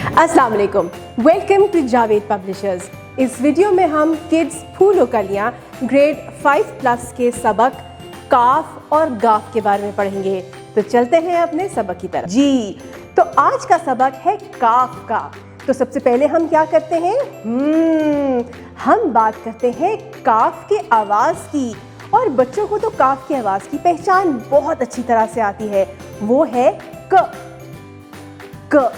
अस्सलाम वालेकुम, welcome to Javed publishers. इस वीडियो में हम किड्स फूल और कलियाँ ग्रेड 5+ के सबक काफ और गाफ के बारे में पढ़ेंगे। तो चलते हैं अपने सबक की तरफ। जी, तो आज का सबक है काफ का। तो सबसे पहले हम क्या करते हैं, हम बात करते हैं काफ के आवाज़ की। और बच्चों को तो काफ की आवाज़ की पहचान बहुत अच्छी तरह से आती है, वो है क।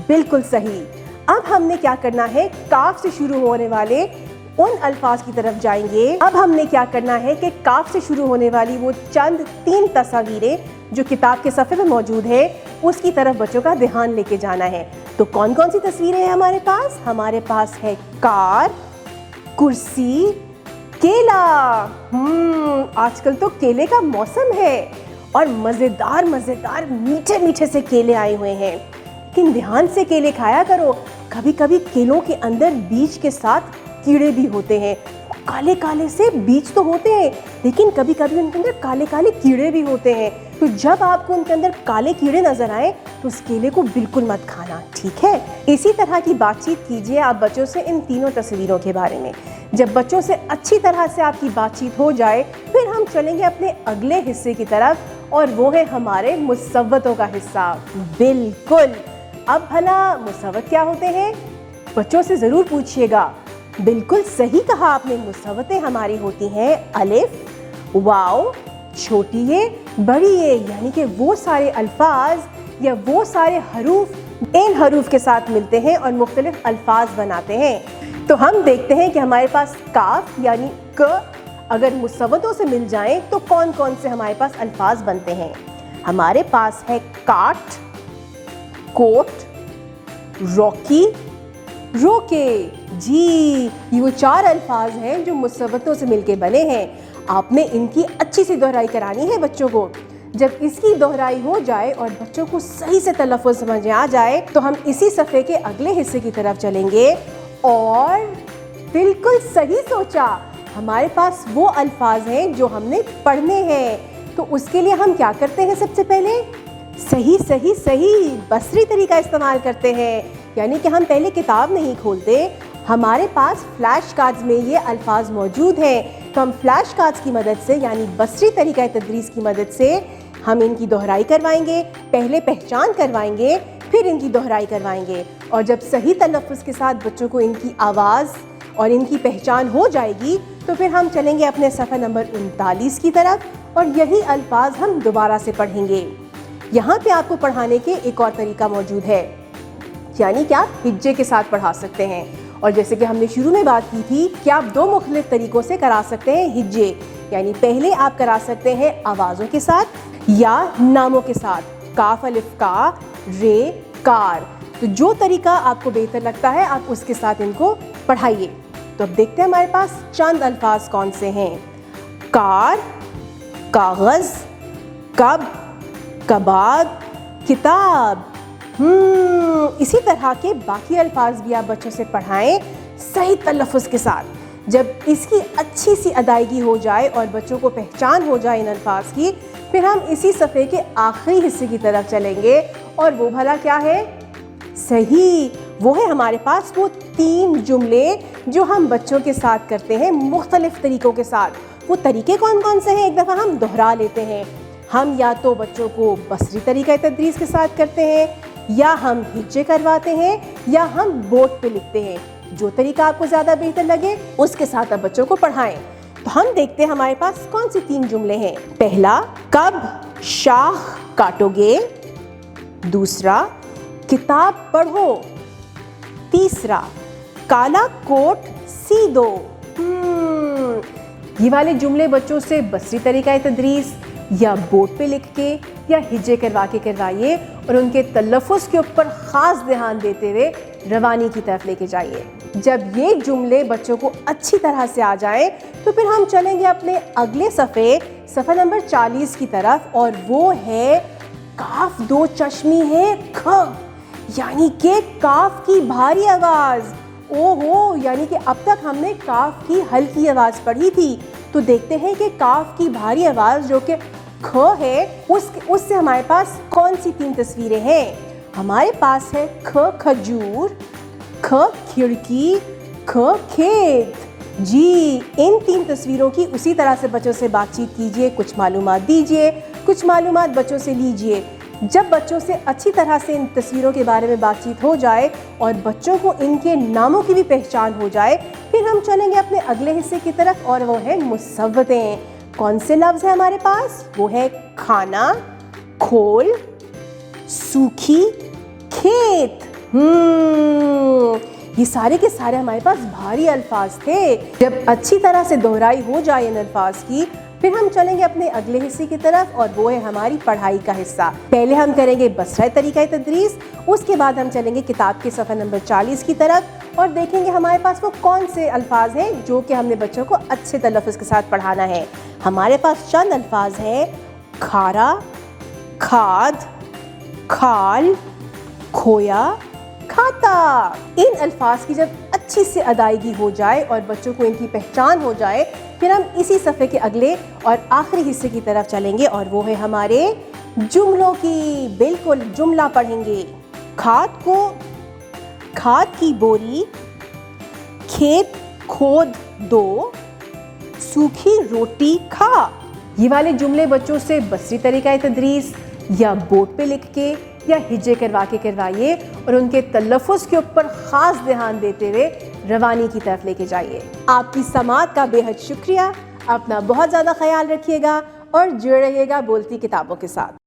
बिल्कुल सही। अब हमने क्या करना है, काफ से शुरू होने वाले उन अल्फाज की तरफ जाएंगे। अब हमने क्या करना है कि काफ से शुरू होने वाली वो चंद 3 तस्वीरें जो किताब के सफ़े में मौजूद है, उसकी तरफ बच्चों का ध्यान लेके जाना है। तो कौन कौन सी तस्वीरें हैं हमारे पास? हमारे पास है कार, कुर्सी, केला। आजकल तो केले का मौसम है और मज़ेदार मीठे मीठे से केले आए हुए हैं। लेकिन ध्यान से केले खाया करो, कभी कभी केलों के अंदर बीज के साथ कीड़े भी होते हैं। काले काले से बीज तो होते हैं, लेकिन कभी कभी उनके अंदर काले काले कीड़े भी होते हैं। तो जब आपको उनके अंदर काले कीड़े नजर आए तो उस केले को बिल्कुल मत खाना, ठीक है? इसी तरह की बातचीत कीजिए आप बच्चों से इन तीनों तस्वीरों के बारे में। जब बच्चों से अच्छी तरह से आपकी बातचीत हो जाए, फिर हम चलेंगे अपने अगले हिस्से की तरफ, और वो है हमारे मुसव्वतों का हिस्सा। बिल्कुल। अब भला मुसव्वत क्या होते हैं? बच्चों से ज़रूर पूछिएगा। बिल्कुल सही कहा आपने, मुसव्वतें हमारी होती हैं अलिफ, वाव, छोटी ए, बड़ी ए, यानी कि वो सारे अल्फाज या वो सारे हरूफ इन हरूफ के साथ मिलते हैं और मुख्तलिफ अल्फाज बनाते हैं। तो हम देखते हैं कि हमारे पास काफ यानी क अगर मुसव्वतों से मिल जाएं तो कौन कौन से हमारे पास अल्फाज बनते हैं। हमारे पास है काट, कोट, रॉकी, रोके। जी, ये वो 4 अल्फाज हैं जो मुसव्वतों से मिलके बने हैं। आपने इनकी अच्छी सी दोहराई करानी है बच्चों को। जब इसकी दोहराई हो जाए और बच्चों को सही से तलफ़्फ़ुज़ समझ में आ जाए तो हम इसी सफ़े के अगले हिस्से की तरफ चलेंगे। और बिल्कुल सही सोचा, हमारे पास वो अल्फाज हैं जो हमने पढ़ने हैं। तो उसके लिए हम क्या करते हैं? सबसे पहले सही बसरी तरीका इस्तेमाल करते हैं, यानी कि हम पहले किताब नहीं खोलते, हमारे पास फ्लैश कार्ड्स में ये अल्फाज मौजूद हैं। तो हम फ्लैश कार्ड्स की मदद से यानी बसरी तरीका तदरीस की मदद से हम इनकी दोहराई करवाएंगे। पहले पहचान करवाएंगे, फिर इनकी दोहराई करवाएंगे। और जब सही तलफ़्फ़ुज़ के साथ बच्चों को इनकी आवाज़ और इनकी पहचान हो जाएगी तो फिर हम चलेंगे अपने सफ़ा नंबर 39 की तरफ और यही अल्फाज हम दोबारा से पढ़ेंगे। यहाँ पे आपको पढ़ाने के एक और तरीका मौजूद है, यानी कि आप हिज्जे के साथ पढ़ा सकते हैं। और जैसे कि हमने शुरू में बात की थी कि आप 2 मुख्तलिफ तरीक़ों से करा सकते हैं हिज्जे, यानी पहले आप करा सकते हैं आवाज़ों के साथ या नामों के साथ, काफ अलिफ का, रे, कार। तो जो तरीका आपको बेहतर लगता है आप उसके साथ इनको पढ़ाइए। तो अब देखते हैं हमारे पास चंद अल्फाज कौन से हैं। कार, कागज़, कब, कबाब, किताब। इसी तरह के बाकी अल्फाज भी आप बच्चों से पढ़ाएं सही तलफ़्फ़ुज़ के साथ। जब इसकी अच्छी सी अदायगी हो जाए और बच्चों को पहचान हो जाए इन अल्फाज की, फिर हम इसी सफ़े के आखिरी हिस्से की तरफ चलेंगे। और वो भला क्या है? सही, वो है हमारे पास वो 3 जुमले जो हम बच्चों के साथ करते हैं मुख्तलिफ तरीक़ों के साथ। वो तरीके कौन कौन से हैं? एक दफ़ा हम दोहरा लेते हैं। हम या तो बच्चों को बसरी तरीका तदरीस के साथ करते हैं, या हम हिज्जे करवाते हैं, या हम बोर्ड पे लिखते हैं। जो तरीका आपको ज़्यादा बेहतर लगे उसके साथ आप बच्चों को पढ़ाएं। तो हम देखते हैं हमारे पास कौन से 3 जुमले हैं। पहला, कब शाख काटोगे। दूसरा, किताब पढ़ो। तीसरा, काला कोट सी दो। ये वाले जुमले बच्चों से बसरी तरीका तदरीस या बोर्ड पे लिख के या हिज्जे करवाइए और उनके तलफ़्फ़ुज़ के ऊपर ख़ास ध्यान देते हुए रवानी की तरफ लेके जाइए। जब ये जुमले बच्चों को अच्छी तरह से आ जाएं तो फिर हम चलेंगे अपने अगले सफ़ा नंबर 40 की तरफ, और वो है काफ 2 चश्मी है ख, यानी कि काफ की भारी आवाज़। ओहो, यानी कि अब तक हमने काफ की हल्की आवाज़ पढ़ी थी। तो देखते हैं कि काफ की भारी आवाज़ जो कि ख है उससे हमारे पास कौन सी 3 तस्वीरें हैं। हमारे पास है ख खजूर, ख खिड़की, ख खेत। जी, इन 3 तस्वीरों की उसी तरह से बच्चों से बातचीत कीजिए, कुछ मालूमात दीजिए, कुछ मालूमात बच्चों से लीजिए। जब बच्चों से अच्छी तरह से इन तस्वीरों के बारे में बातचीत हो जाए और बच्चों को इनके नामों की भी पहचान हो जाए, फिर हम चलेंगे अपने अगले हिस्से की तरफ और वो है मुसव्वतें। कौन से लफ्ज़ है हमारे पास? वो है खाना, खोल, सूखी, खेत। ये सारे के सारे हमारे पास भारी अल्फाज थे। जब अच्छी तरह से दोहराई हो जाए इन अल्फाज की, फिर हम चलेंगे अपने अगले हिस्से की तरफ और वो है हमारी पढ़ाई का हिस्सा। पहले हम करेंगे बसरा तरीक़ा तदरीस, उसके बाद हम चलेंगे किताब के सफ़ा नंबर 40 की तरफ और देखेंगे हमारे पास वो कौन से अल्फाज हैं जो कि हमने बच्चों को अच्छे तलफ़्फ़ुज़ के साथ पढ़ाना है। हमारे पास चंद अल्फाज हैं: खारा, खाद, खाल, खोया, खाता। इन अल्फाज की जब अच्छी से अदायगी हो जाए और बच्चों को इनकी पहचान हो जाए, फिर हम इसी सफ़े के अगले और आखिरी हिस्से की तरफ चलेंगे और वो है हमारे जुमलों की। बिल्कुल, जुमला पढ़ेंगे। खाद की बोरी, खेत खोद दो, सूखी रोटी खा। ये वाले जुमले बच्चों से बसरी तरीक़ा तदरीस या बोर्ड पे लिख के या हिज्जे करवा के करवाइए और उनके तलफ़्फ़ुज़ के ऊपर ख़ास ध्यान देते हुए रवानी की तरफ लेके जाइए। आपकी समाअत का बेहद शुक्रिया। अपना बहुत ज़्यादा ख्याल रखिएगा और जुड़े रहिएगा बोलती किताबों के साथ।